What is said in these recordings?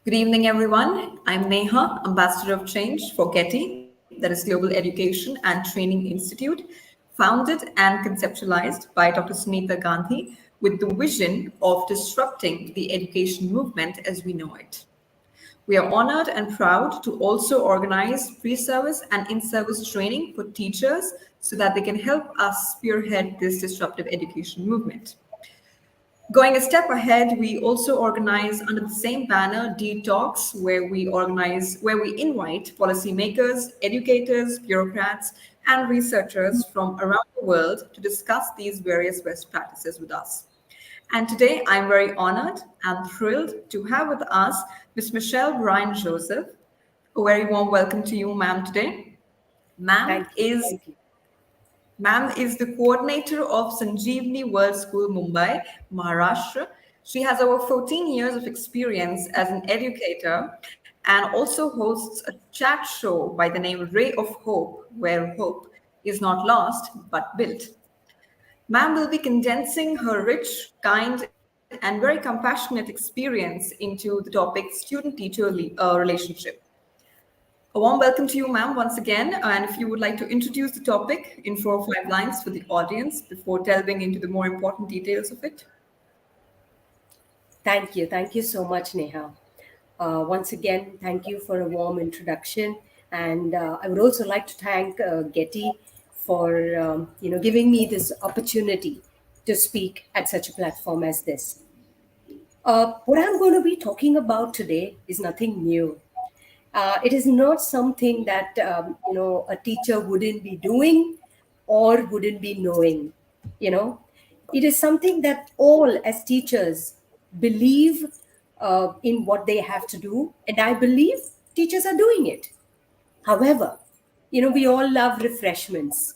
Good evening, everyone. I'm Neha, Ambassador of Change for GETI, that is Global Education and Training Institute, founded and conceptualized by Dr. Sunita Gandhi with the vision of disrupting the education movement as we know it. We are honored and proud to also organize pre service and in service training for teachers so that they can help us spearhead this disruptive education movement. Going a step ahead, we also organize under the same banner D-Talks, where we invite policymakers, educators, bureaucrats, and researchers from around the world to discuss these various best practices with us. And today, I'm very honored and thrilled to have with us Ms. Michelle Bryan Joseph. A very warm welcome to you, ma'am, today. Ma'am Thank you. is Thank you. Ma'am is the coordinator of Sanjeevani World School, Mumbai, Maharashtra. She has over 14 years of experience as an educator and also hosts a chat show by the name Ray of Hope, where hope is not lost but built. Ma'am will be condensing her rich, kind, and very compassionate experience into the topic student teacher relationship. A warm welcome to you, ma'am, once again. And if you would like to introduce the topic in 4 or 5 lines for the audience before delving into the more important details of it. Thank you. Thank you so much, Neha. Once again, thank you for a warm introduction. And I would also like to thank Getty for giving me this opportunity to speak at such a platform as this. What I'm going to be talking about today is nothing new. It is not something that a teacher wouldn't be doing or wouldn't be knowing. You know, it is something that all as teachers believe in what they have to do, and I believe teachers are doing it. However, we all love refreshments.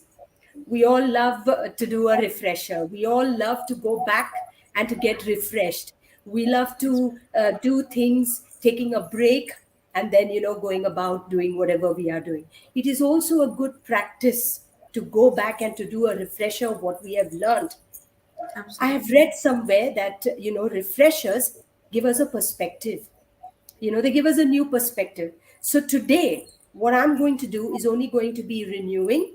We all love to do a refresher. We all love to go back and to get refreshed. We love to do things, taking a break, and then, going about doing whatever we are doing. It is also a good practice to go back and to do a refresher of what we have learned. I have Absolutely. read somewhere that, refreshers give us a perspective. They give us a new perspective. So today, what I'm going to do is only going to be renewing,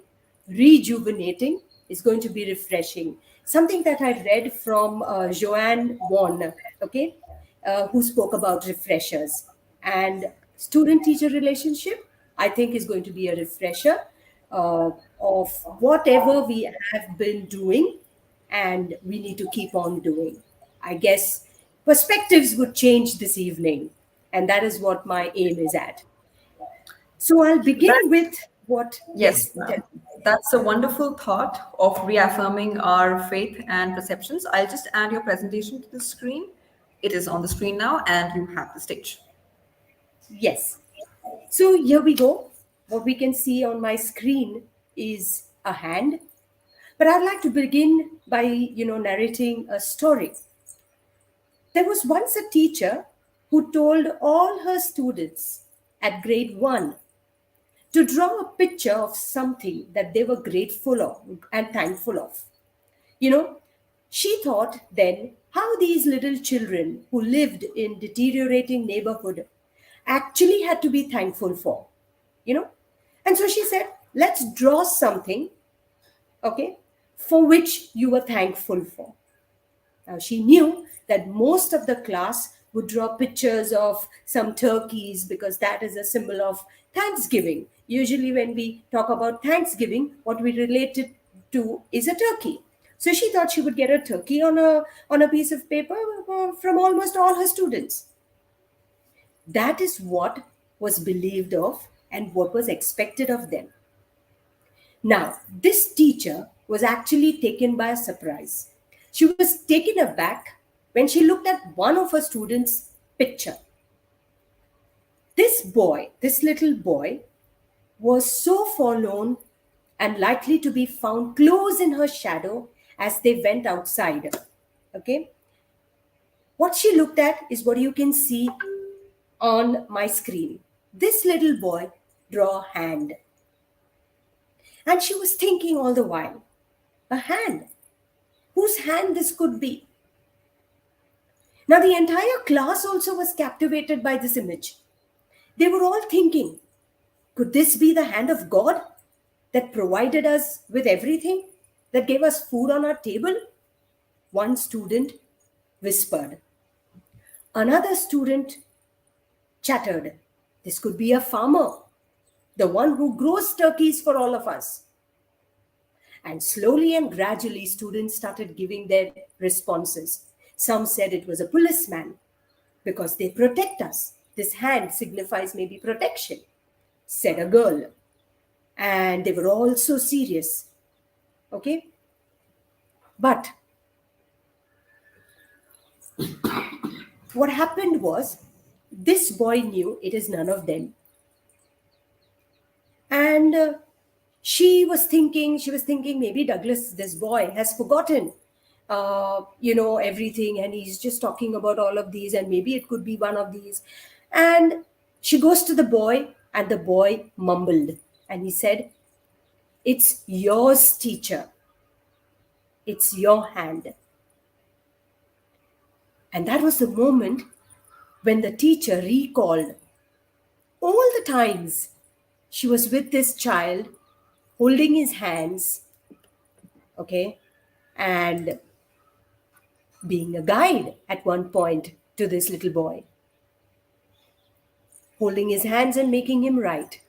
rejuvenating, is going to be refreshing. Something that I read from Joanne Won, okay, who spoke about refreshers. And student teacher relationship, I think, is going to be a refresher uh, of whatever we have been doing and we need to keep on doing. I guess perspectives would change this evening, and that is what my aim is at. So I'll That, begin with what, yes, yes, ma'am. That's a wonderful thought of reaffirming our faith and perceptions. I'll just add your presentation to the screen. It is on the screen now, and you have the stage. yes. So here we go. What we can see on my screen is a hand, but I'd like to begin by, narrating a story. There was once a teacher who told all her students at grade 1 to draw a picture of something that they were grateful of and thankful of. You know, she thought then how these little children who lived in deteriorating neighborhood actually had to be thankful for, you know. And so she said, let's draw something, okay, for which you were thankful for. Now, she knew that most of the class would draw pictures of some turkeys because that is a symbol of Thanksgiving. Usually, when we talk about Thanksgiving, what we relate it to is a turkey. So she thought she would get a turkey on a piece of paper from almost all her students. That is what was believed of and what was expected of them. Now, this teacher was actually taken by a surprise. She was taken aback when she looked at one of her students' picture. This boy, this little boy, was so forlorn and likely to be found close in her shadow as they went outside. Okay? What she looked at is what you can see on my screen. This little boy draw a hand. And she was thinking all the while, a hand. Whose hand this could be? Now, the entire class also was captivated by this image. They were all thinking, could this be the hand of God that provided us with everything, that gave us food on our table? One student whispered. Another student chattered, this could be a farmer, the one who grows turkeys for all of us. And slowly and gradually, students started giving their responses. Some said it was a policeman because they protect us. This hand signifies maybe protection, said a girl. And they were all so serious. Okay? But what happened was, this boy knew it is none of them. And she was thinking, maybe Douglas, this boy, has forgotten, everything, and he's just talking about all of these, and maybe it could be one of these. And she goes to the boy, and the boy mumbled, and he said, it's yours, teacher. It's your hand. And that was the moment when the teacher recalled all the times she was with this child, holding his hands, okay, and being a guide at one point to this little boy, holding his hands and making him write,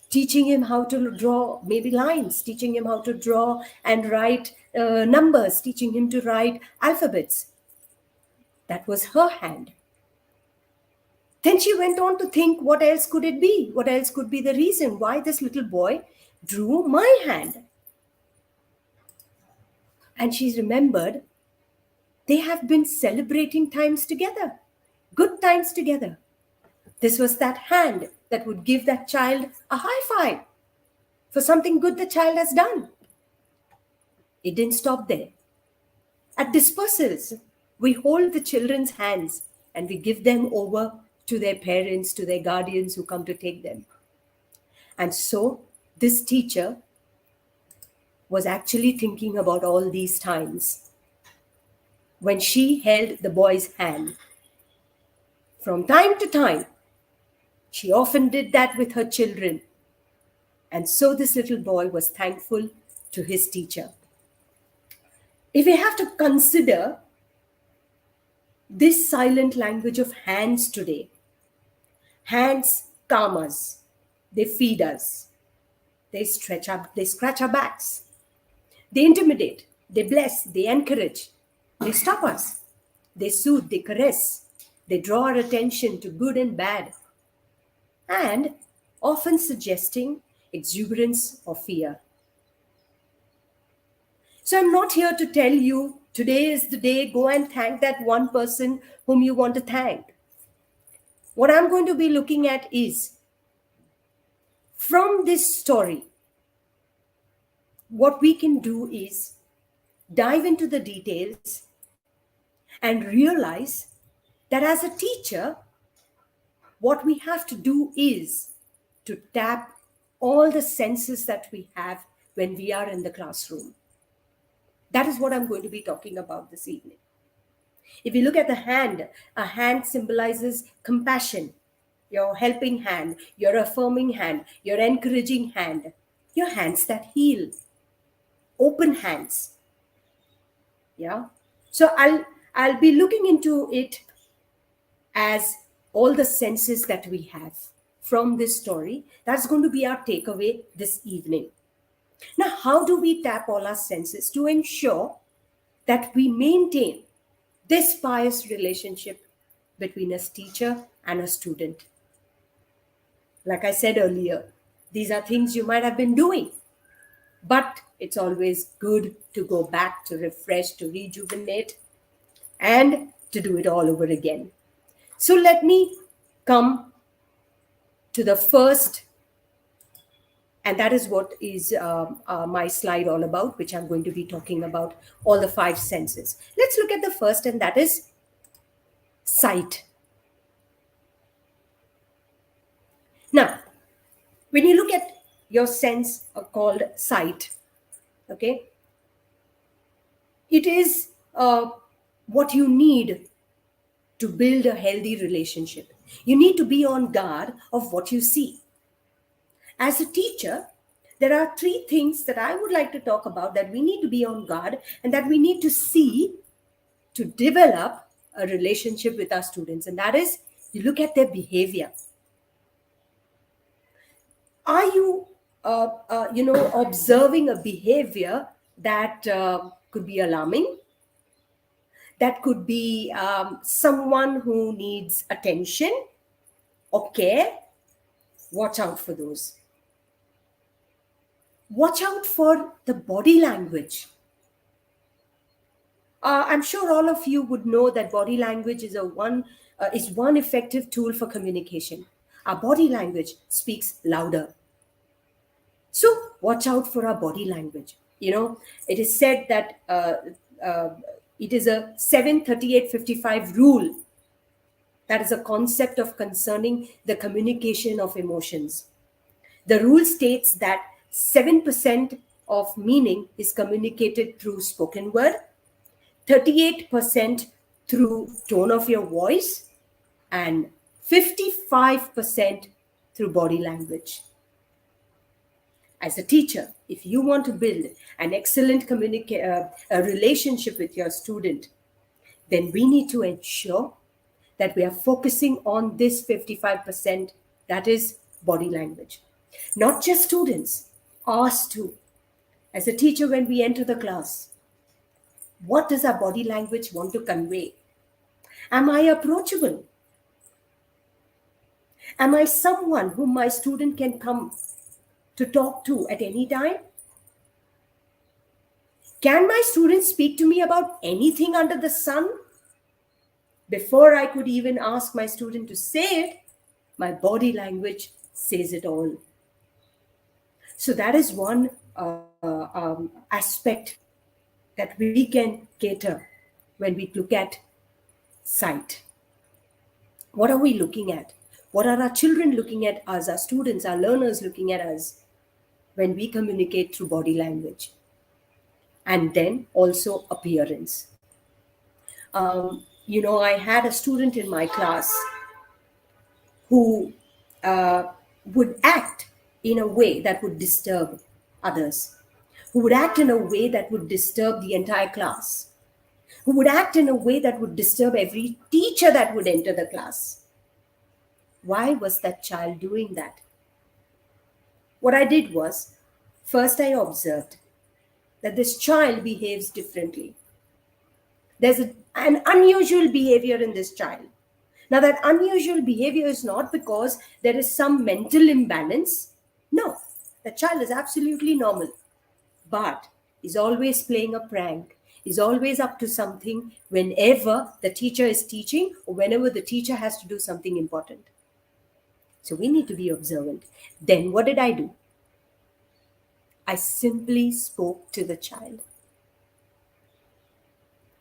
teaching him how to draw maybe lines, teaching him how to draw and write numbers, teaching him to write alphabets. That was her hand. Then she went on to think, what else could it be? What else could be the reason why this little boy drew my hand? And she remembered they have been celebrating times together, good times together. This was that hand that would give that child a high five for something good the child has done. It didn't stop there. At dispersals, we hold the children's hands and we give them over to their parents, to their guardians who come to take them. And so this teacher was actually thinking about all these times when she held the boy's hand. From time to time, she often did that with her children. And so this little boy was thankful to his teacher. If we have to consider this silent language of hands today, hands calm us, they feed us, they stretch up, they scratch our backs, they intimidate, they bless, they encourage, they stop us, they soothe, they caress, they draw our attention to good and bad, and often suggesting exuberance or fear. So I'm not here to tell you today is the day, go and thank that one person whom you want to thank. What I'm going to be looking at is, from this story, what we can do is dive into the details and realize that as a teacher, what we have to do is to tap all the senses that we have when we are in the classroom. That is what I'm going to be talking about this evening. If you look at the hand, a hand symbolizes compassion, your helping hand, your affirming hand, your encouraging hand, your hands that heal, open hands. Yeah. So I'll be looking into it as all the senses that we have from this story. That's going to be our takeaway this evening. Now, how do we tap all our senses to ensure that we maintain this pious relationship between a teacher and a student? Like I said earlier, these are things you might have been doing, but it's always good to go back, to refresh, to rejuvenate, and to do it all over again. So let me come to the first, and that is what is my slide all about, which I'm going to be talking about all the 5 senses. Let's look at the first, and that is sight. Now, when you look at your sense called sight, it is what you need to build a healthy relationship. You need to be on guard of what you see. As a teacher, there are three things that I would like to talk about that we need to be on guard and that we need to see to develop a relationship with our students. And that is, you look at their behavior. Are you, observing a behavior that could be alarming? That could be someone who needs attention or care? Watch out for those. Watch out for the body language. I'm sure all of you would know that body language is one effective tool for communication. Our body language speaks louder. So watch out for our body language. It is said that it is a 7:38:55 rule. That is a concept of concerning the communication of emotions. The rule states that 7% of meaning is communicated through spoken word, 38% through tone of your voice, and 55% through body language. As a teacher, if you want to build an excellent relationship with your student, then we need to ensure that we are focusing on this 55%, that is body language. Not just students, us too. As a teacher, when we enter the class, what does our body language want to convey? Am I approachable? Am I someone whom my student can come to talk to at any time? Can my student speak to me about anything under the sun? Before I could even ask my student to say it, my body language says it all. So that is one aspect that we can cater when we look at sight. What are we looking at? What are our children looking at us, our students, our learners looking at us when we communicate through body language? And then also appearance. I had a student in my class who would act in a way that would disturb others, who would act in a way that would disturb the entire class, who would act in a way that would disturb every teacher that would enter the class. Why was that child doing that? What I did was, first I observed that this child behaves differently. There's an unusual behavior in this child. Now, that unusual behavior is not because there is some mental imbalance. No, the child is absolutely normal, but is always playing a prank, is always up to something whenever the teacher is teaching or whenever the teacher has to do something important. So we need to be observant. Then what did I do? I simply spoke to the child.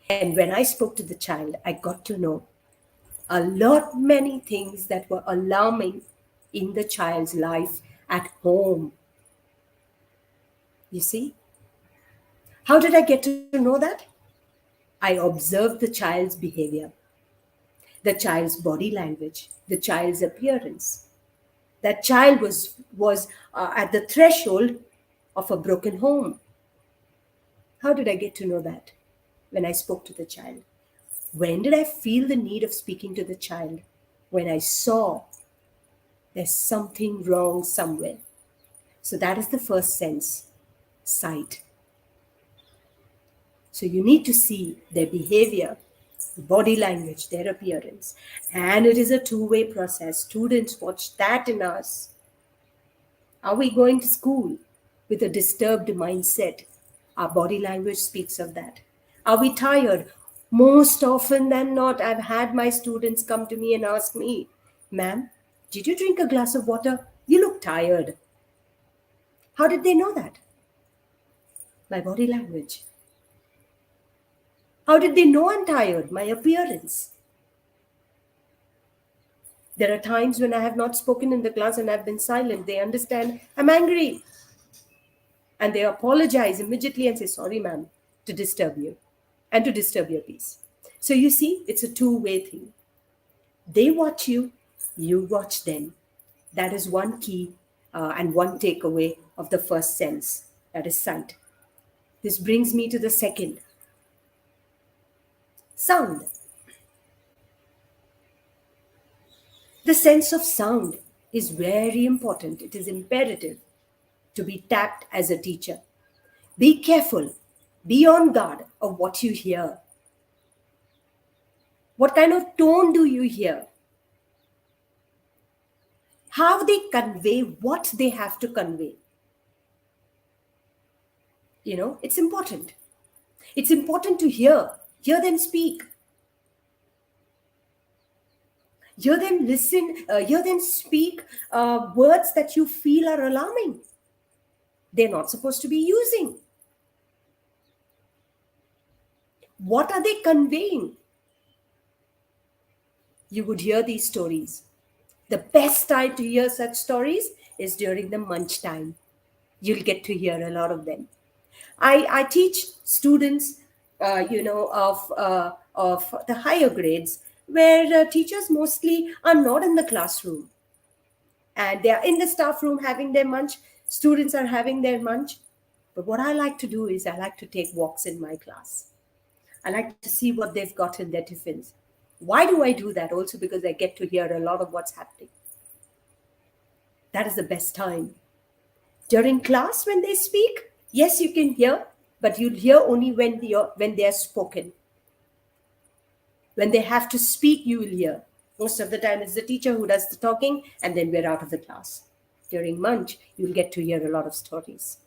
And when I spoke to the child, I got to know many things that were alarming in the child's life at home. You see? How did I get to know that? I observed the child's behavior, the child's body language, the child's appearance. That child was at the threshold of a broken home. How did I get to know that? When I spoke to the child. When did I feel the need of speaking to the child? When I saw there's something wrong somewhere. So that is the first sense, sight. So you need to see their behavior, body language, their appearance. And it is a two-way process. Students, watch that in us. Are we going to school with a disturbed mindset? Our body language speaks of that. Are we tired? Most often than not, I've had my students come to me and ask me, "Ma'am, did you drink a glass of water? You look tired." How did they know that? My body language. How did they know I'm tired? My appearance. There are times when I have not spoken in the class and I've been silent. They understand I'm angry. And they apologize immediately and say, "Sorry, ma'am, to disturb you and to disturb your peace." So you see, it's a two-way thing. They watch you, you watch them. That is one key and one takeaway of the first sense, that is sight. This brings me to the second, sound. The sense of sound is very important. It is imperative to be tapped as a teacher. Be careful, be on guard of what you hear. What kind of tone do you hear? How they convey what they have to convey. It's important. It's important to hear them speak, hear them listen, hear them speak words that you feel are alarming. They're not supposed to be using. What are they conveying? You would hear these stories. The best time to hear such stories is during the munch time. You'll get to hear a lot of them. I teach students, of the higher grades, where teachers mostly are not in the classroom, and they are in the staff room having their munch. Students are having their munch. But what I like to do is I like to take walks in my class. I like to see what they've got in their tiffins. Why do I do that? Also because I get to hear a lot of what's happening. That is the best time. During class, when they speak, yes, you can hear, but you'll hear only when they are spoken. When they have to speak, you will hear. Most of the time, it's the teacher who does the talking, and then we're out of the class. During munch, you'll get to hear a lot of stories.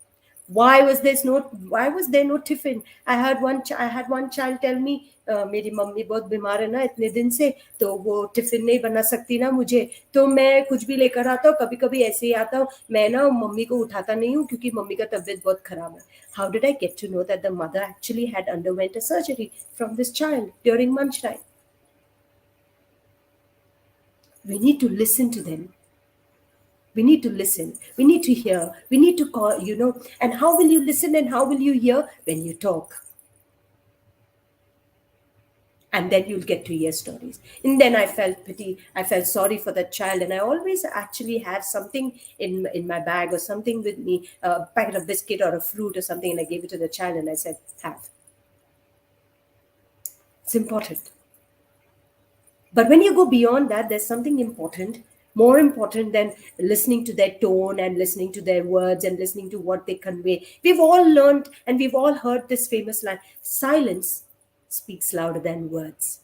Why was there no tiffin? I had one child tell me, मेरी mummy बहुत बीमार है ना इतने दिन से, तो वो टिफिन नहीं बना सकती ना मुझे, तो मैं कुछ भी लेकर आता हूँ, कभी कभी ऐसे ही आता हूँ, मैं ना मम्मी को उठाता नहीं हूँ क्योंकि मम्मी का तबीयत बहुत खराब है. How did I get to know that the mother actually had underwent a surgery from this child during munch time? We need to listen to them. We need to listen. We need to hear. We need to call, and how will you listen and how will you hear? When you talk. And then you'll get to hear stories. And then I felt pity. I felt sorry for that child. And I always actually have something in my bag or something with me, a packet of biscuit or a fruit or something. And I gave it to the child and I said, have. It's important. But when you go beyond that, there's something important, more important than listening to their tone and listening to their words and listening to what they convey. We've all learned and we've all heard this famous line, silence speaks louder than words.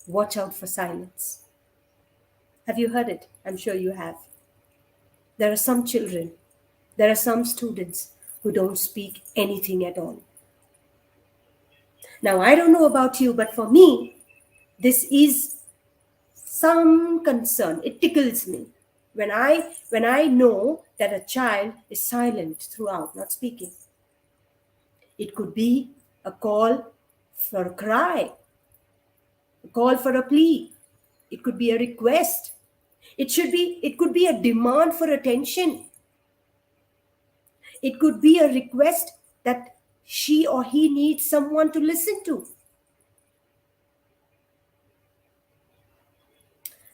Watch out for silence. Have you heard it? I'm sure you have. There are some children, there are some students who don't speak anything at all. Now, I don't know about you, but for me, this is some concern. It tickles me when I know that a child is silent throughout, not speaking. It could be a call for a cry, a call for a plea. It could be a request. It could be a demand for attention. It could be a request that she or he needs someone to listen to.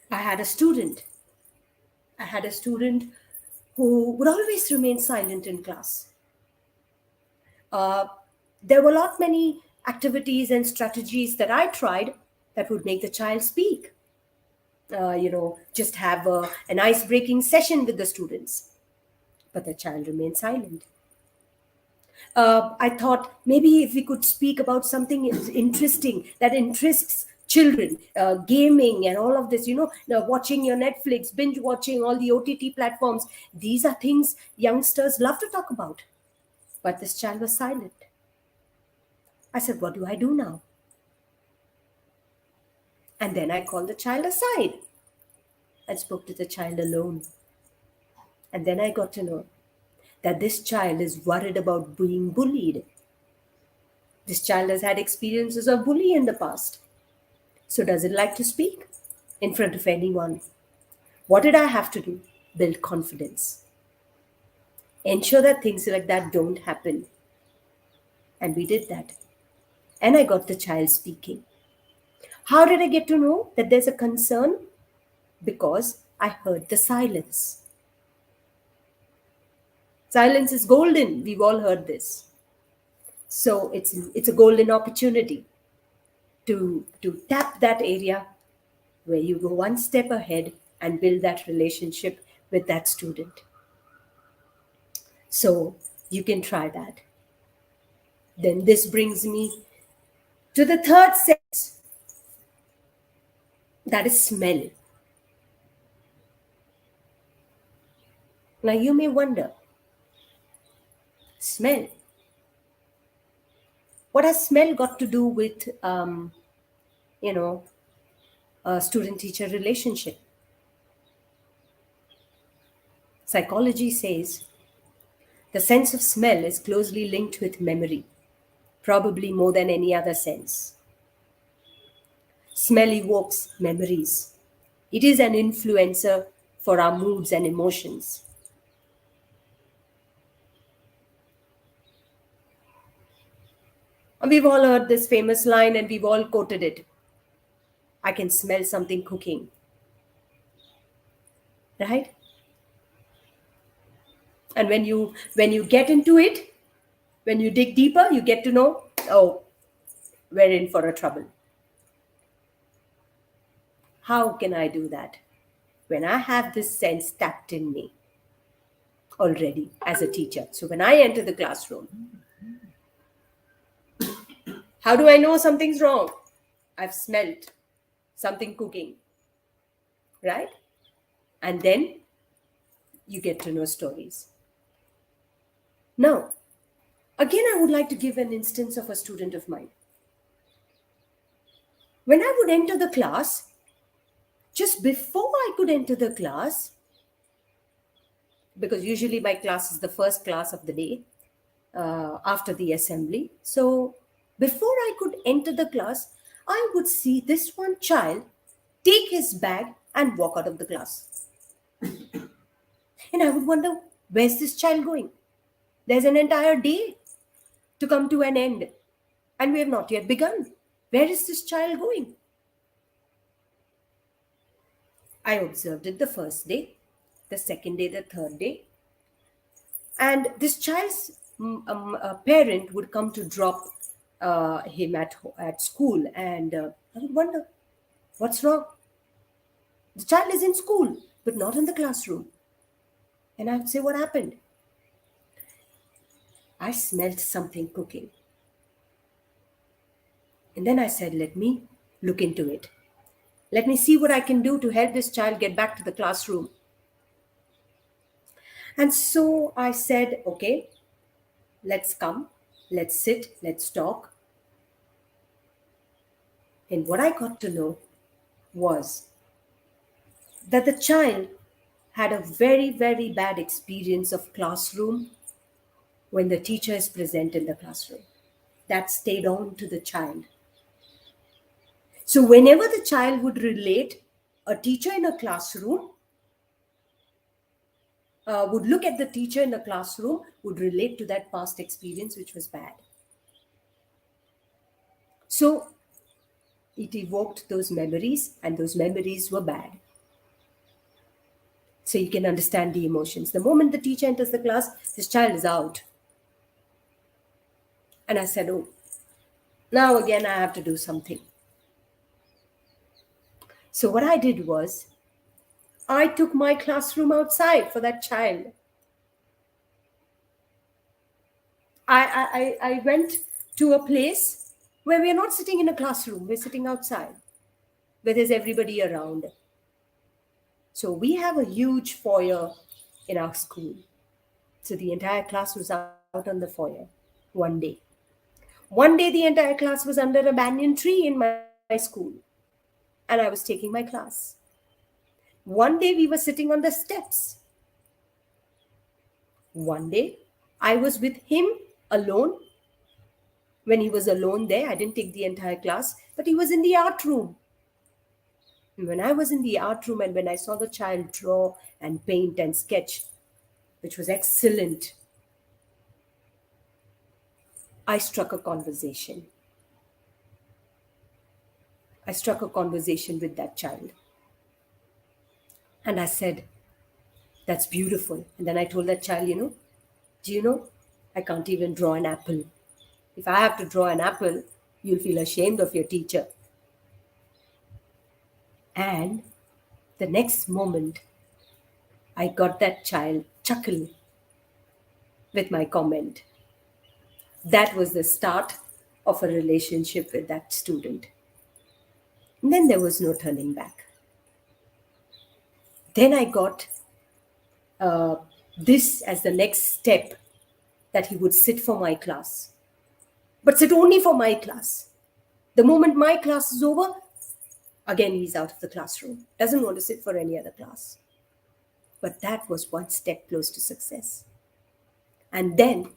I had a student who would always remain silent in class. There were many activities and strategies that I tried that would make the child speak. Just have an ice-breaking session with the students. But the child remained silent. I thought maybe if we could speak about something interesting that interests children, gaming and all of this, watching your Netflix, binge watching all the OTT platforms. These are things youngsters love to talk about. But this child was silent. I said, what do I do now? And then I called the child aside and spoke to the child alone. And then I got to know that this child is worried about being bullied. This child has had experiences of bullying in the past. So doesn't like to speak in front of anyone. What did I have to do? Build confidence. Ensure that things like that don't happen. And we did that. And I got the child speaking. How did I get to know that there's a concern? Because I heard the silence. Silence is golden. We've all heard this. So it's a golden opportunity to tap that area where you go one step ahead and build that relationship with that student. So you can try that. Then this brings me to the third sense, that is smell. Now you may wonder, smell. What has smell got to do with, a student-teacher relationship? Psychology says the sense of smell is closely linked with memory, probably more than any other sense. Smell evokes memories. It is an influencer for our moods and emotions. And we've all heard this famous line and we've all quoted it. I can smell something cooking. Right? And when you get into it, when you dig deeper, you get to know, oh, we're in for a trouble. How can I do that? When I have this sense tapped in me already as a teacher. So when I enter the classroom, how do I know something's wrong? I've smelt something cooking, right? And then you get to know stories. Now, again, I would like to give an instance of a student of mine. When I would enter the class, just before I could enter the class, because usually my class is the first class of the day after the assembly. So before I could enter the class, I would see this one child take his bag and walk out of the class. And I would wonder, where's this child going? There's an entire day to come to an end, and we have not yet begun. Where is this child going? I observed it the first day, the second day, the third day. And this child's parent would come to drop him at school, and I would wonder, what's wrong? The child is in school, but not in the classroom. And I would say, what happened? I smelled something cooking. And then I said, let me look into it. Let me see what I can do to help this child get back to the classroom. And so I said, okay, let's come, let's sit, let's talk. And what I got to know was that the child had a very, very bad experience of classroom when the teacher is present in the classroom. That stayed on to the child. So whenever the child would relate a teacher in a classroom, would look at the teacher in the classroom, would relate to that past experience, which was bad. So it evoked those memories, and those memories were bad. So you can understand the emotions. The moment the teacher enters the class, this child is out. And I said, oh, now again, I have to do something. So what I did was, I took my classroom outside for that child. I went to a place where we're not sitting in a classroom, we're sitting outside, where there's everybody around. So we have a huge foyer in our school. So the entire class was out on the foyer one day. One day, the entire class was under a banyan tree in my school, and I was taking my class. One day, we were sitting on the steps. One day, I was with him alone. When he was alone there, I didn't take the entire class, but he was in the art room. And when I was in the art room and when I saw the child draw and paint and sketch, which was excellent, I struck a conversation. I struck a conversation with that child. And I said, "That's beautiful." And then I told that child, do you know, I can't even draw an apple. If I have to draw an apple, you'll feel ashamed of your teacher. And the next moment, I got that child chuckle with my comment. That was the start of a relationship with that student. And then there was no turning back. Then I got uh, this as the next step, that he would sit for my class, but sit only for my class. The moment my class is over, again he's out of the classroom, doesn't want to sit for any other class. But that was one step close to success. And then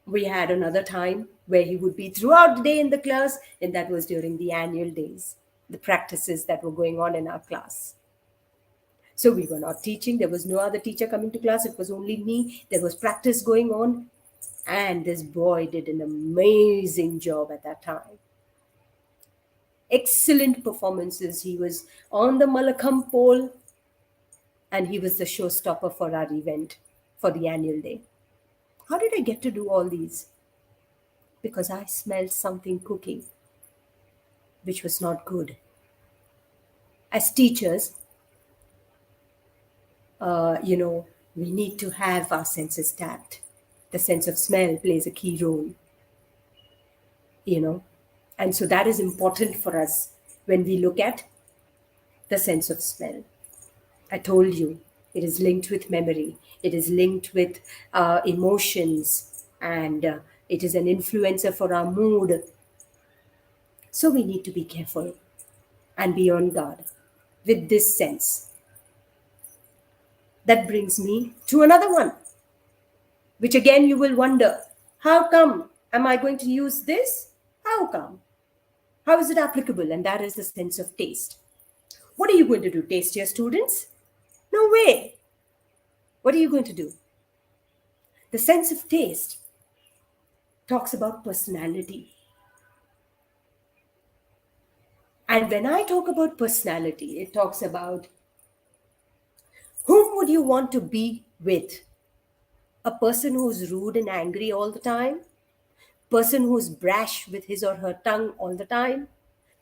we had another time where he would be throughout the day in the class, and that was during the annual days, the practices that were going on in our class. So we were not teaching. There was no other teacher coming to class. It was only me. There was practice going on. And this boy did an amazing job at that time. Excellent performances. He was on the Malakam pole, and he was the showstopper for our event for the annual day. How did I get to do all these? Because I smelled something cooking, which was not good. As teachers, we need to have our senses tapped. The sense of smell plays a key role, And so that is important for us when we look at the sense of smell. I told you, it is linked with memory. It is linked with emotions, and it is an influencer for our mood. So we need to be careful and be on guard with this sense. That brings me to another one, which again you will wonder, how come am I going to use this? How come? How is it applicable? And that is the sense of taste. What are you going to do? Taste your students? No way. What are you going to do? The sense of taste talks about personality. And when I talk about personality, it talks about whom would you want to be with? A person who's rude and angry all the time? Person who's brash with his or her tongue all the time?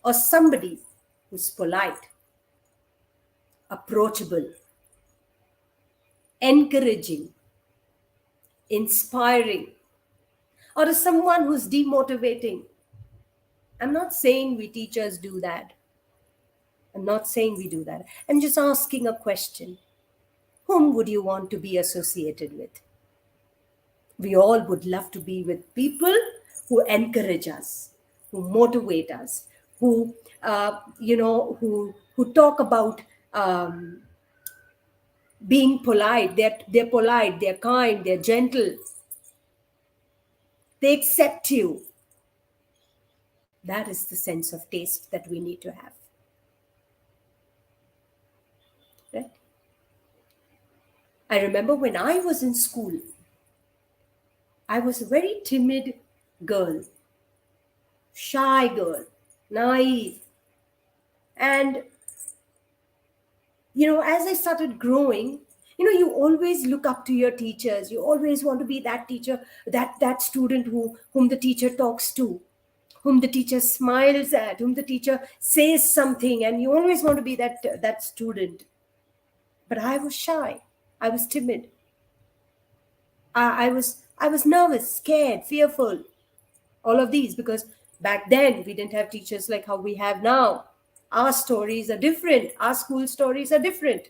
Or somebody who's polite, approachable, encouraging, inspiring, or is someone who's demotivating? I'm not saying we teachers do that. I'm not saying we do that. I'm just asking a question. Whom would you want to be associated with? We all would love to be with people who encourage us, who motivate us, who who talk about being polite. They're polite, they're kind, they're gentle. They accept you. That is the sense of taste that we need to have. Right? I remember when I was in school, I was a very timid girl, shy girl, naive. And, as I started growing, you always look up to your teachers. You always want to be that teacher, that student whom the teacher talks to, whom the teacher smiles at, whom the teacher says something, and you always want to be that student. But I was shy. I was timid. I was nervous, scared, fearful. All of these, because back then we didn't have teachers like how we have now. Our stories are different. Our school stories are different,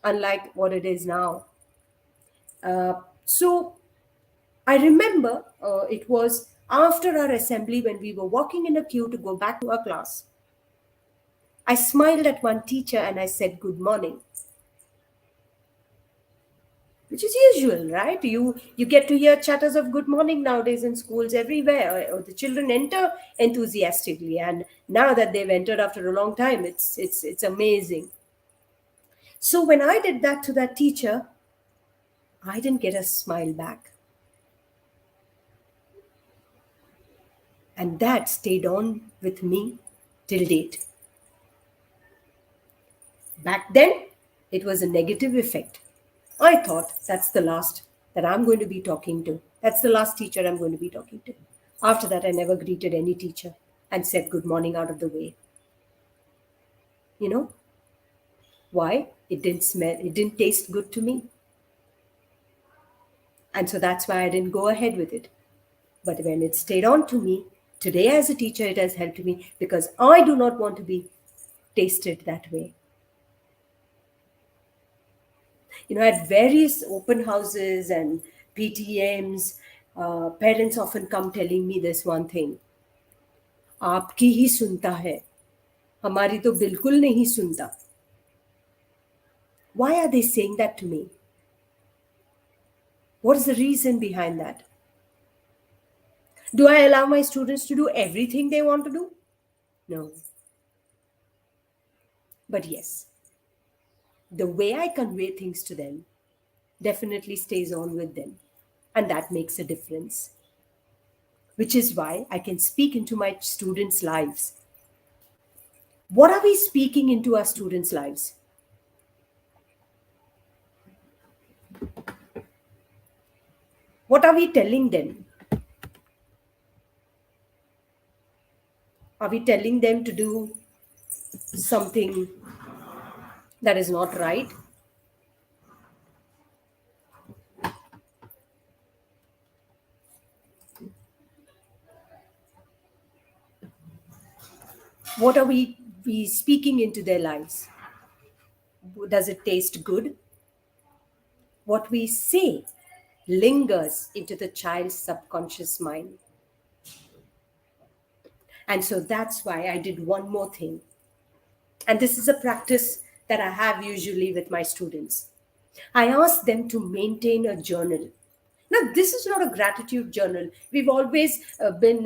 unlike what it is now. So I remember it was after our assembly when we were walking in a queue to go back to our class. I smiled at one teacher and I said, "Good morning." Which is usual, right? You get to hear chatters of good morning nowadays in schools everywhere. Or the children enter enthusiastically, and now that they've entered after a long time, it's amazing. So when I did that to that teacher, I didn't get a smile back. And that stayed on with me till date. Back then, it was a negative effect. I thought that's the last that I'm going to be talking to. That's the last teacher I'm going to be talking to. After that, I never greeted any teacher and said good morning out of the way. You know why? It didn't smell, it didn't taste good to me. And so that's why I didn't go ahead with it. But when it stayed on to me, today as a teacher, it has helped me because I do not want to be tasted that way. At various open houses and PTMs, parents often come telling me this one thing: आपकी ही सुनता है, हमारी तो बिल्कुल नहीं सुनता. Why are they saying that to me? What is the reason behind that? Do I allow my students to do everything they want to do? No. But yes, the way I convey things to them definitely stays on with them. And that makes a difference. Which is why I can speak into my students' lives. What are we speaking into our students' lives? What are we telling them? Are we telling them to do something that is not right? What are we speaking into their lives? Does it taste good? What we say lingers into the child's subconscious mind. And so that's why I did one more thing. And this is a practice that I have usually with my students. I ask them to maintain a journal. Now, this is not a gratitude journal. We've always been,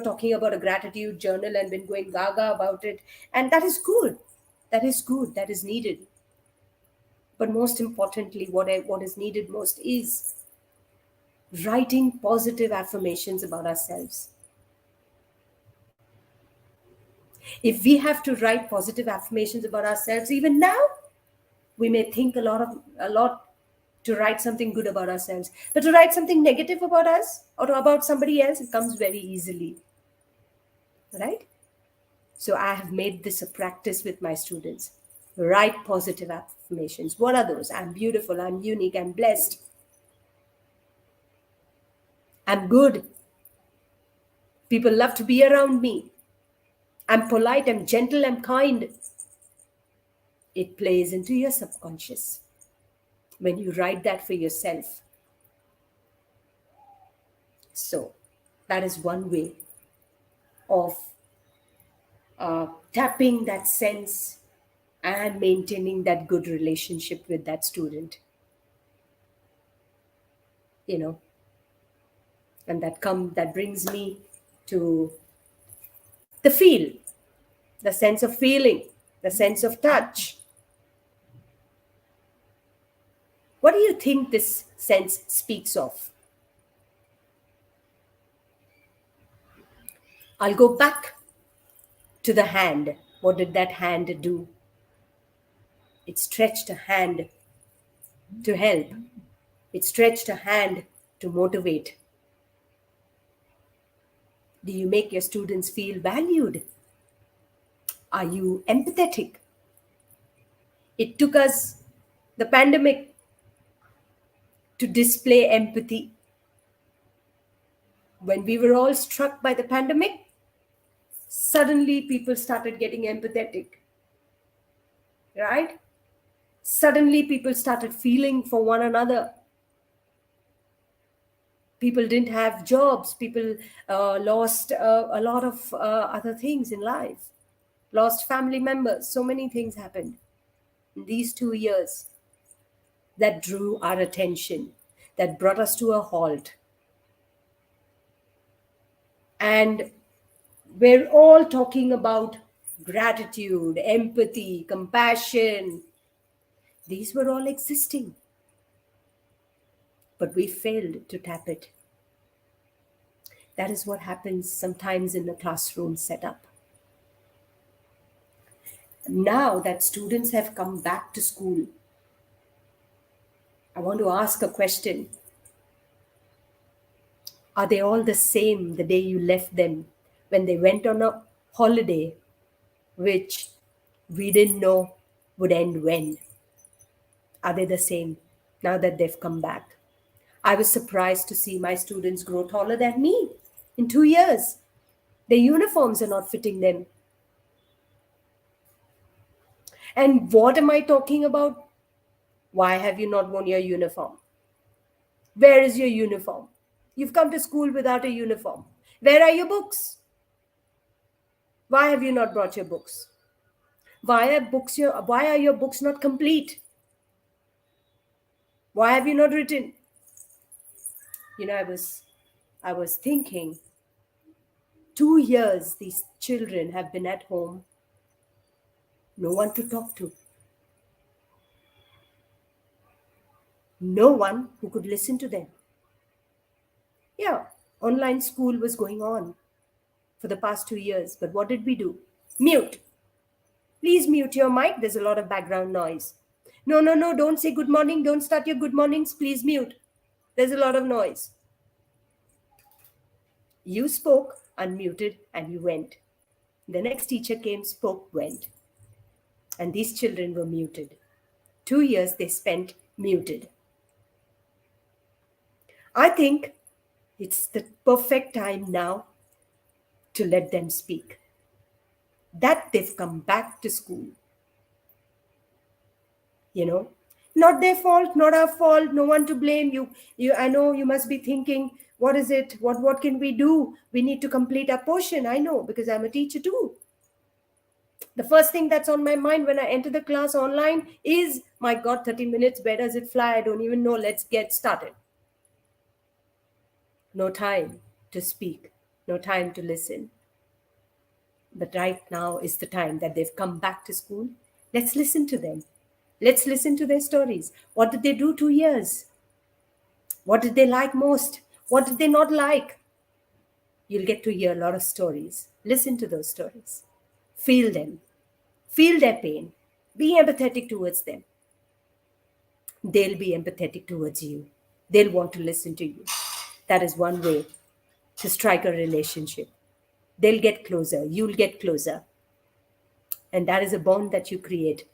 talking about a gratitude journal and been going gaga about it. And that is good. That is good. That is needed. But most importantly, what is needed most is writing positive affirmations about ourselves. If we have to write positive affirmations about ourselves, even now, we may think a lot to write something good about ourselves. But to write something negative about us or about somebody else, it comes very easily. Right? So I have made this a practice with my students. Write positive affirmations. What are those? I'm beautiful, I'm unique, I'm blessed, I'm good. People love to be around me. I'm polite, I'm gentle, I'm kind. It plays into your subconscious when you write that for yourself. So that is one way of tapping that sense and maintaining that good relationship with that student. And that brings me to the feel, the sense of feeling, the sense of touch. What do you think this sense speaks of? I'll go back to the hand. What did that hand do? It stretched a hand to help. It stretched a hand to motivate. Do you make your students feel valued? Are you empathetic? It took us the pandemic to display empathy. When we were all struck by the pandemic, suddenly people started getting empathetic, right? Suddenly people started feeling for one another. People didn't have jobs. People lost a lot of other things in life, lost family members. So many things happened in these 2 years that drew our attention, that brought us to a halt. And we're all talking about gratitude, empathy, compassion. These were all existing, but we failed to tap it. That is what happens sometimes in the classroom setup. Now that students have come back to school, I want to ask a question. Are they all the same the day you left them when they went on a holiday, which we didn't know would end when? Are they the same now that they've come back? I was surprised to see my students grow taller than me in 2 years. Their uniforms are not fitting them. And what am I talking about? Why have you not worn your uniform? Where is your uniform? You've come to school without a uniform. Where are your books? Why have you not brought your books? Why are your books not complete? Why have you not written? I was thinking, 2 years these children have been at home, no one to talk to, no one who could listen to them. Yeah, online school was going on for the past 2 years, but what did we do? Mute. Please mute your mic. There's a lot of background noise. No, no, no, don't say good morning. Don't start your good mornings. Please mute. There's a lot of noise. You spoke, unmuted, and you went. The next teacher came, spoke, went. And these children were muted. 2 years they spent muted. I think it's the perfect time now to let them speak. That they've come back to school. Not their fault, not our fault, no one to blame. I know you must be thinking, what is it? What can we do? We need to complete our portion. I know, because I'm a teacher too. The first thing that's on my mind when I enter the class online is, my God, 30 minutes, where does it fly? I don't even know. Let's get started. No time to speak, no time to listen. But right now is the time that they've come back to school. Let's listen to them. Let's listen to their stories. What did they do 2 years? What did they like most? What did they not like? You'll get to hear a lot of stories. Listen to those stories. Feel them. Feel their pain. Be empathetic towards them. They'll be empathetic towards you. They'll want to listen to you. That is one way to strike a relationship. They'll get closer. You'll get closer. And that is a bond that you create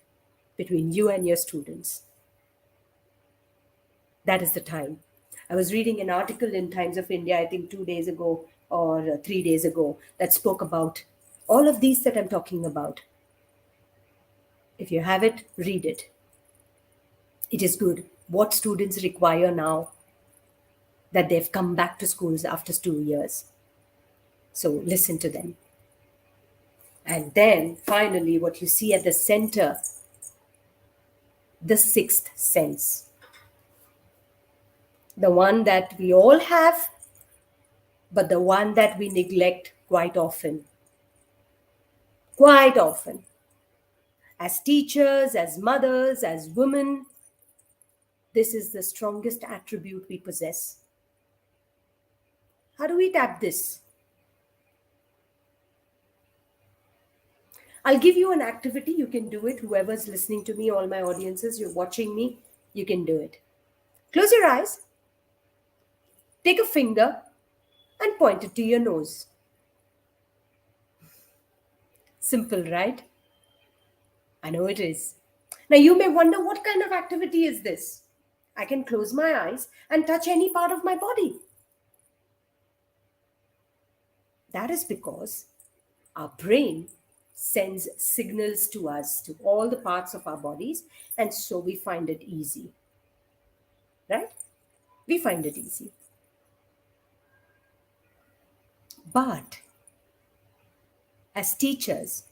between you and your students. That is the time. I was reading an article in Times of India, I think 2 days ago or 3 days ago, that spoke about all of these that I'm talking about. If you have it, read it. It is good. What students require now that they've come back to schools after 2 years. So listen to them. And then finally, what you see at the center, the sixth sense. The one that we all have, but the one that we neglect quite often. Quite often. As teachers, as mothers, as women, this is the strongest attribute we possess. How do we tap this? I'll give you an activity. You can do it. Whoever's listening to me, all my audiences, you're watching me, you can do it. Close your eyes. Take a finger and point it to your nose. Simple, right? I know it is. Now you may wonder, what kind of activity is this? I can close my eyes and touch any part of my body. That is because our brain sends signals to us, to all the parts of our bodies, and so we find it easy. Right? We find it easy. But as teachers,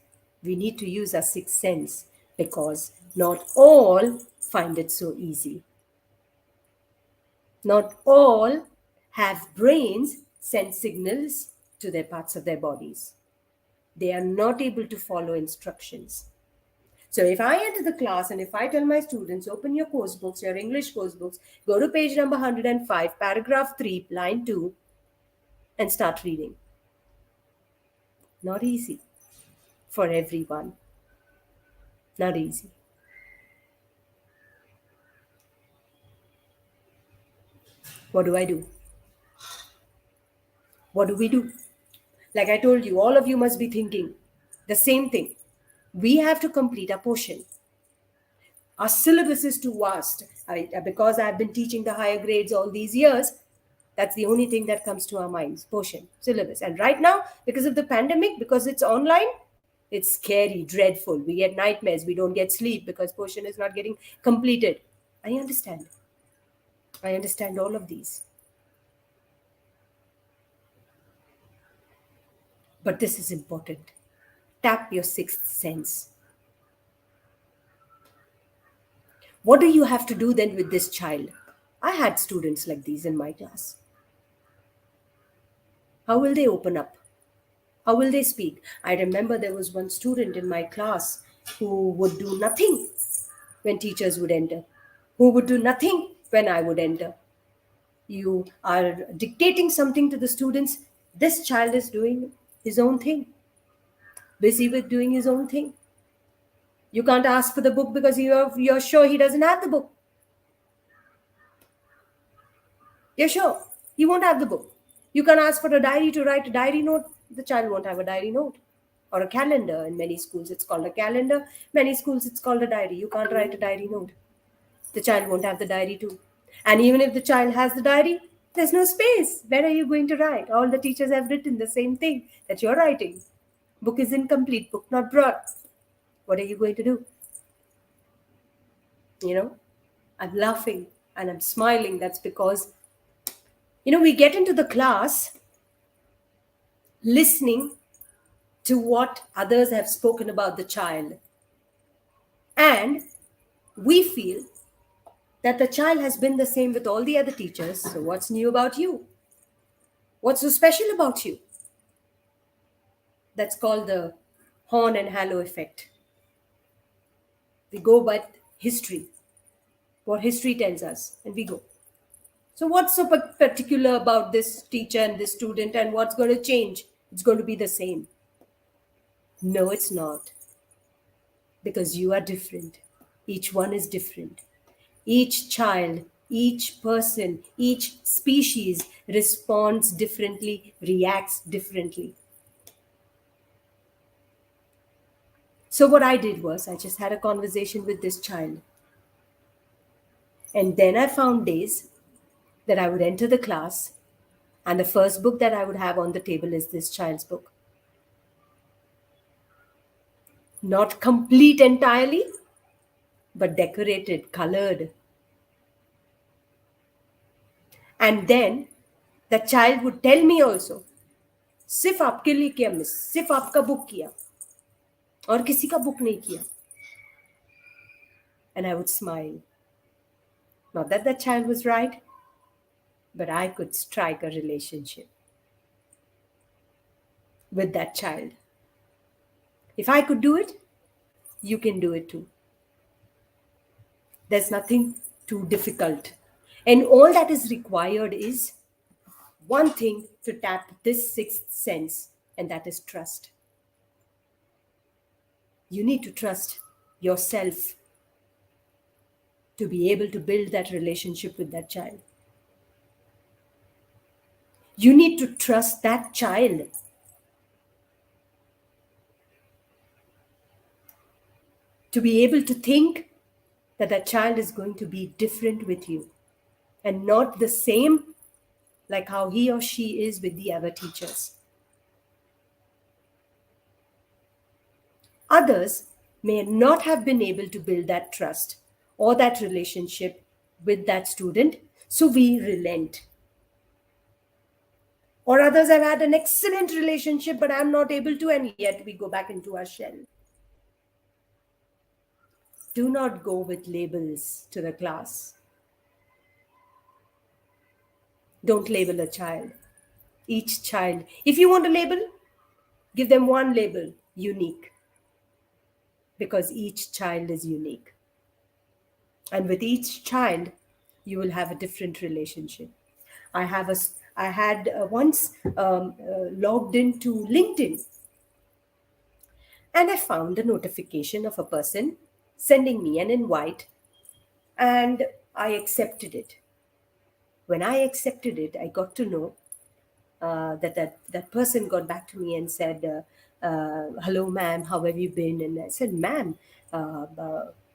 we need to use our sixth sense, because not all find it so easy. Not all have brains send signals to their parts of their bodies. They are not able to follow instructions. So if I enter the class and if I tell my students, open your course books, your English course books, go to page number 105, paragraph 3, line 2, and start reading. Not easy for everyone. Not easy. What do I do? What do we do? Like I told you, all of you must be thinking the same thing. We have to complete a portion. Our syllabus is too vast. Because I've been teaching the higher grades all these years, that's the only thing that comes to our minds: portion, syllabus. And right now, because of the pandemic, because it's online, it's scary, dreadful. We get nightmares. We don't get sleep because portion is not getting completed. I understand. I understand all of these. But this is important. Tap your sixth sense. What do you have to do then with this child? I had students like these in my class. How will they open up? How will they speak? I remember there was one student in my class who would do nothing when teachers would enter, who would do nothing when I would enter. You are dictating something to the students. This child is doing his own thing, busy with doing his own thing. You can't ask for the book because you're sure he doesn't have the book. You're sure he won't have the book. You can ask for a diary to write a diary note. The child won't have a diary note. Or a calendar. In many schools, it's called a calendar. Many schools, it's called a diary. You can't write a diary note. The child won't have the diary too. And even if the child has the diary, there's no space. Where are you going to write? All the teachers have written the same thing that you're writing. Book is incomplete. Book not brought. What are you going to do? I'm laughing and I'm smiling. That's because, we get into the class listening to what others have spoken about the child. And we feel that the child has been the same with all the other teachers. So what's new about you? What's so special about you? That's called the horn and halo effect. We go by history, what history tells us, and we go. So what's so particular about this teacher and this student, and what's going to change? It's going to be the same. No, it's not. Because you are different. Each one is different. Each child, each person, each species responds differently, reacts differently. So what I did was I just had a conversation with this child. And then I found days that I would enter the class and the first book that I would have on the table is this child's book. Not complete entirely, but decorated, colored. And then the child would tell me also, सिर्फ आपके लिए किया miss, सिर्फ आपका book किया और किसी का बुक नहीं किया. And I would smile. Not that the child was right, but I could strike a relationship with that child. If I could do it, you can do it too. There's nothing too difficult. And all that is required is one thing to tap this sixth sense, and that is trust. You need to trust yourself to be able to build that relationship with that child. You need to trust that child to be able to think that that child is going to be different with you and not the same like how he or she is with the other teachers. Others may not have been able to build that trust or that relationship with that student, so we relent. Or others have had an excellent relationship, but I'm not able to, and yet we go back into our shell. Do not go with labels to the class. Don't label a child. Each child, if you want a label, give them one label, unique. Because each child is unique. And with each child, you will have a different relationship. I had once logged into LinkedIn, and I found a notification of a person sending me an invite, and I accepted it. When I accepted it, I got to know that person got back to me and said, "Hello, ma'am, how have you been?" And I said, "Ma'am,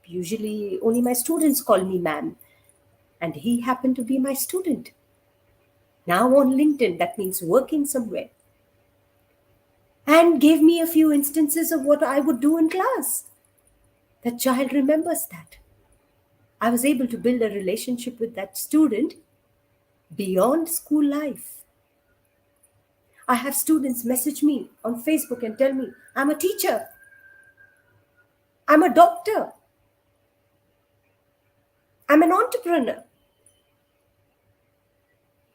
usually only my students call me ma'am," and he happened to be my student. Now on LinkedIn, that means working somewhere, and gave me a few instances of what I would do in class. That child remembers that. I was able to build a relationship with that student beyond school life. I have students message me on Facebook and tell me, "I'm a teacher, I'm a doctor, I'm an entrepreneur."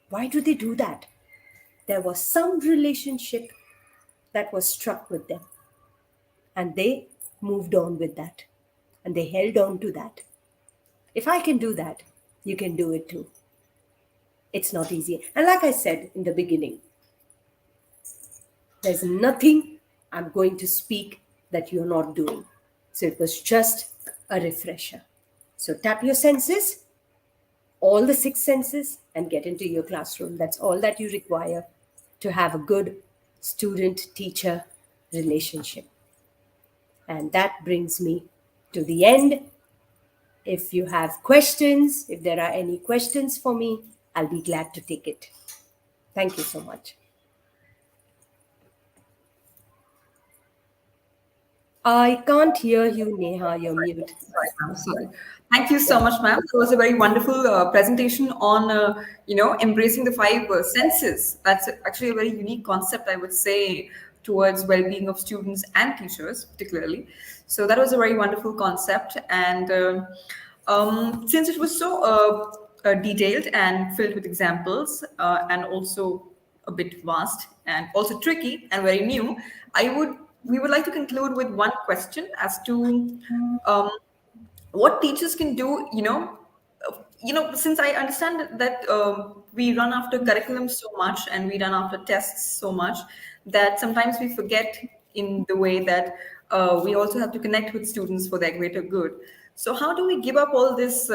Why do they do that? There was some relationship that was struck with them, and they moved on with that, and they held on to that. If I can do that, you can do it too. It's not easy. And like I said in the beginning, there's nothing I'm going to speak that you're not doing. So it was just a refresher. So tap your senses, all the six senses, and get into your classroom. That's all that you require to have a good student teacher relationship. And that brings me to the end. If you have questions, if there are any questions for me, I'll be glad to take it. Thank you so much. I can't hear you, Neha. You're mute. Right, ma'am. Sorry. Thank you so much, ma'am. It was a very wonderful presentation on, embracing the five senses. That's actually a very unique concept, I would say, towards well-being of students and teachers, particularly. So that was a very wonderful concept. And since it was so detailed and filled with examples, and also a bit vast and also tricky and very new, we would like to conclude with one question as to what teachers can do. Since I understand that we run after curriculum so much and we run after tests so much that sometimes we forget in the way that we also have to connect with students for their greater good. So how do we give up all these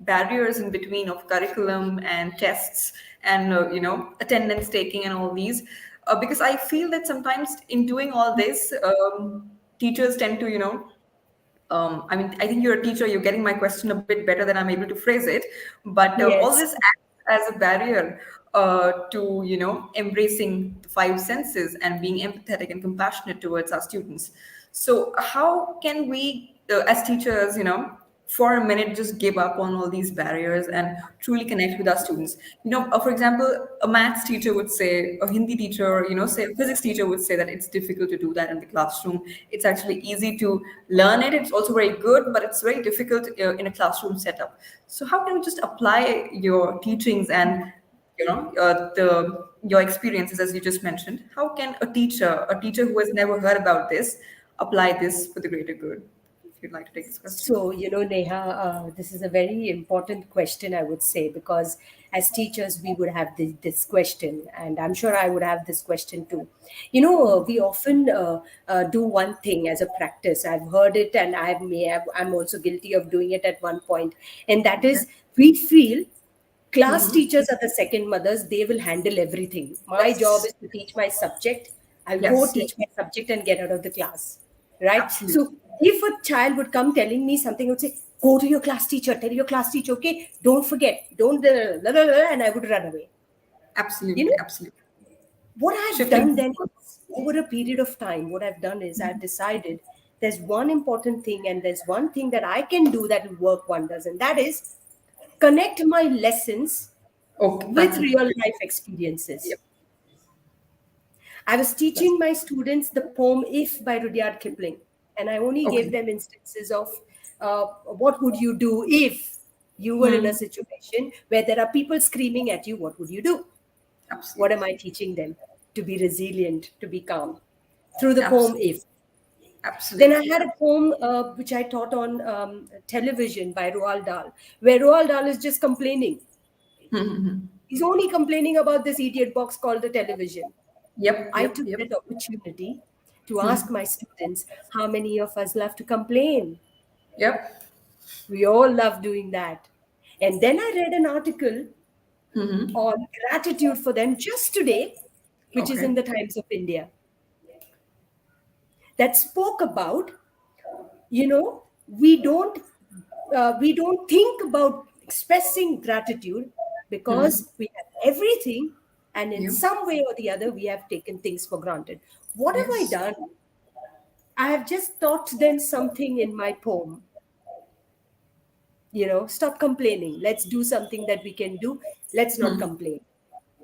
barriers in between of curriculum and tests and attendance taking and all these, because I feel that sometimes in doing all this, teachers tend to I mean, I think you're a teacher, you're getting my question a bit better than I'm able to phrase it. But all Yes. this acts as a barrier to, embracing the five senses and being empathetic and compassionate towards our students. So, how can we, as teachers, for a minute, just give up on all these barriers and truly connect with our students? For example, a maths teacher would say, a Hindi teacher, say a physics teacher would say that it's difficult to do that in the classroom. It's actually easy to learn it. It's also very good, but it's very difficult in a classroom setup. So how can we just apply your teachings and your experiences, as you just mentioned? How can a teacher who has never heard about this, apply this for the greater good? If you'd like to take this question. So, Neha, this is a very important question, I would say, because as teachers, we would have this question, and I'm sure I would have this question too. We often do one thing as a practice. I've heard it, and I'm also guilty of doing it at one point, and that Okay. is we feel class Mm-hmm. teachers are the second mothers. They will handle everything. My job Yes. is to teach my subject. I'll go Yes. teach my subject and get out of the class. Right? Absolutely. So if a child would come telling me something, I would say, go to your class teacher, tell your class teacher, okay, don't forget, don't, and I would run away. You Absolutely. know, Absolutely. what I've done Shifting. then is, over a period of time, what I've done is I've decided there's one important thing and there's one thing that I can do that will work wonders, and that is connect my lessons Okay. with That's a real great. life experiences. Yep. I was That's teaching my students the poem If by Rudyard Kipling, and I only gave okay. them instances of what would you do if you were in a Hmm. situation where there are people screaming at you, what would you do? What am Absolutely. I teaching them? To be resilient, to be calm through the poem Absolutely. If. Then I Absolutely. had a poem which I taught on television by Roald Dahl, where Roald Dahl is just complaining. He's only complaining about this idiot box called the television. Yep. I Yep. took Yep. that opportunity to ask my students how many of us love to complain. Yep. We all love doing that. And then I read an article on gratitude for them just today, which is in Okay. the Times of India, that spoke about, we don't think about expressing gratitude because we have everything, and in Yep. some way or the other we have taken things for granted. What have I Yes. done? I have just taught them something in my poem. Stop complaining, let's do something that we can do. Let's not complain.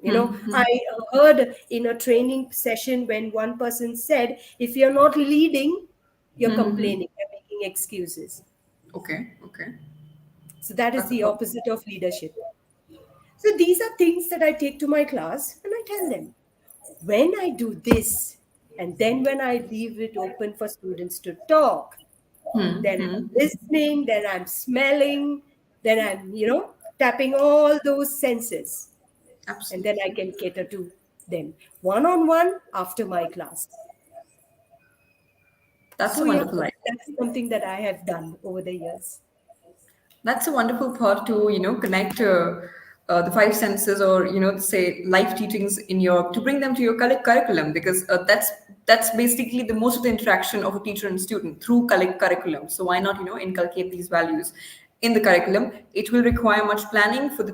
I heard in a training session when one person said, if you're not leading, you're complaining, you're making excuses. Okay. Okay. So that is That's a the problem. opposite of leadership. So these are things that I take to my class and I tell them, when I do this, and then when I leave it open for students to talk, then I'm listening, then I'm smelling, then I'm, tapping all those senses, and then I Absolutely. can cater to them one on one after my class. That's So, a yeah, wonderful idea. that's something that I have done over the years. That's a wonderful thought to connect the five senses, or say life teachings in your to bring them to your curriculum, because that's basically the most of the interaction of a teacher and student through curriculum. So why not inculcate these values in the curriculum? It will require much planning for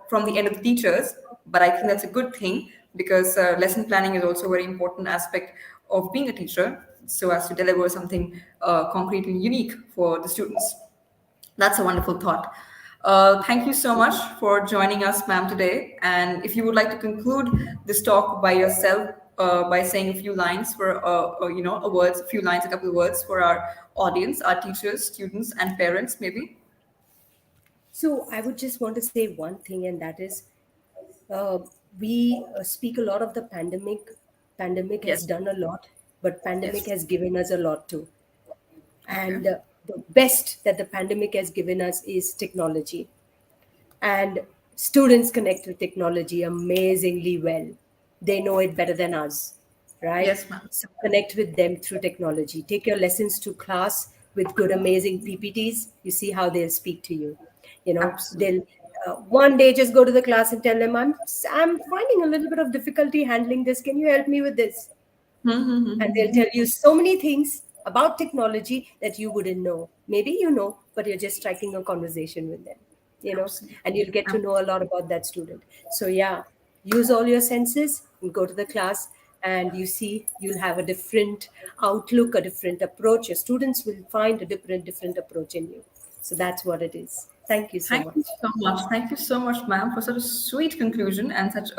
from the end of the teachers, but I think that's a good thing, because lesson planning is also a very important aspect of being a teacher, so as to deliver something concrete and unique for the students. That's a wonderful thought. Thank you so much for joining us, ma'am, today. And if you would like to conclude this talk by yourself, by saying a few lines for, a few lines, a couple of words for our audience, our teachers, students, and parents, maybe. So, I would just want to say one thing, and that is, uh, we speak a lot of the pandemic. Pandemic has Yes. done a lot, but pandemic Yes. has given us a lot too. Okay. And the best that the pandemic has given us is technology. And students connect with technology amazingly well. They know it better than us, right? Yes, ma'am. So connect with them through technology. Take your lessons to class with good, amazing PPTs. You see how they'll speak to you. Absolutely. They'll one day just go to the class and tell them, I'm finding a little bit of difficulty handling this. Can you help me with this? And they'll tell you so many things about technology that you wouldn't know. Maybe you know, but you're just striking a conversation with them, Absolutely. and you'll get to know a lot about that student. So, yeah, use all your senses and go to the class, and you see you'll have a different outlook, a different approach. Your students will find a different approach in you. So, that's what it is. Thank you so Thank you much. so much. Thank you so much, ma'am, for such a sweet conclusion and such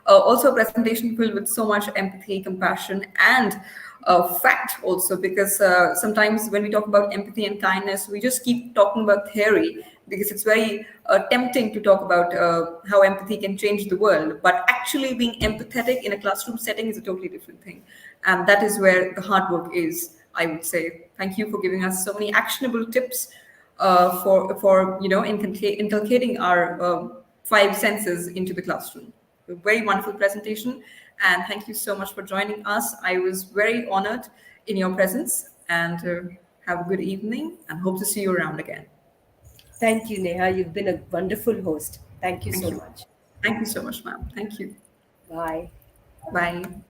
also a presentation filled with so much empathy, compassion, and fact also. Because sometimes when we talk about empathy and kindness, we just keep talking about theory, because it's very tempting to talk about how empathy can change the world. But actually being empathetic in a classroom setting is a totally different thing. And that is where the hard work is, I would say. Thank you for giving us so many actionable tips for inculcating our five senses into the classroom. A very wonderful presentation, and thank you so much for joining us. I was very honored in your presence, and have a good evening, and hope to see you around again. Thank you, Neha. You've been a wonderful host. Thank you Thank so you. much. Thank you so much, ma'am. Thank you. Bye. Bye.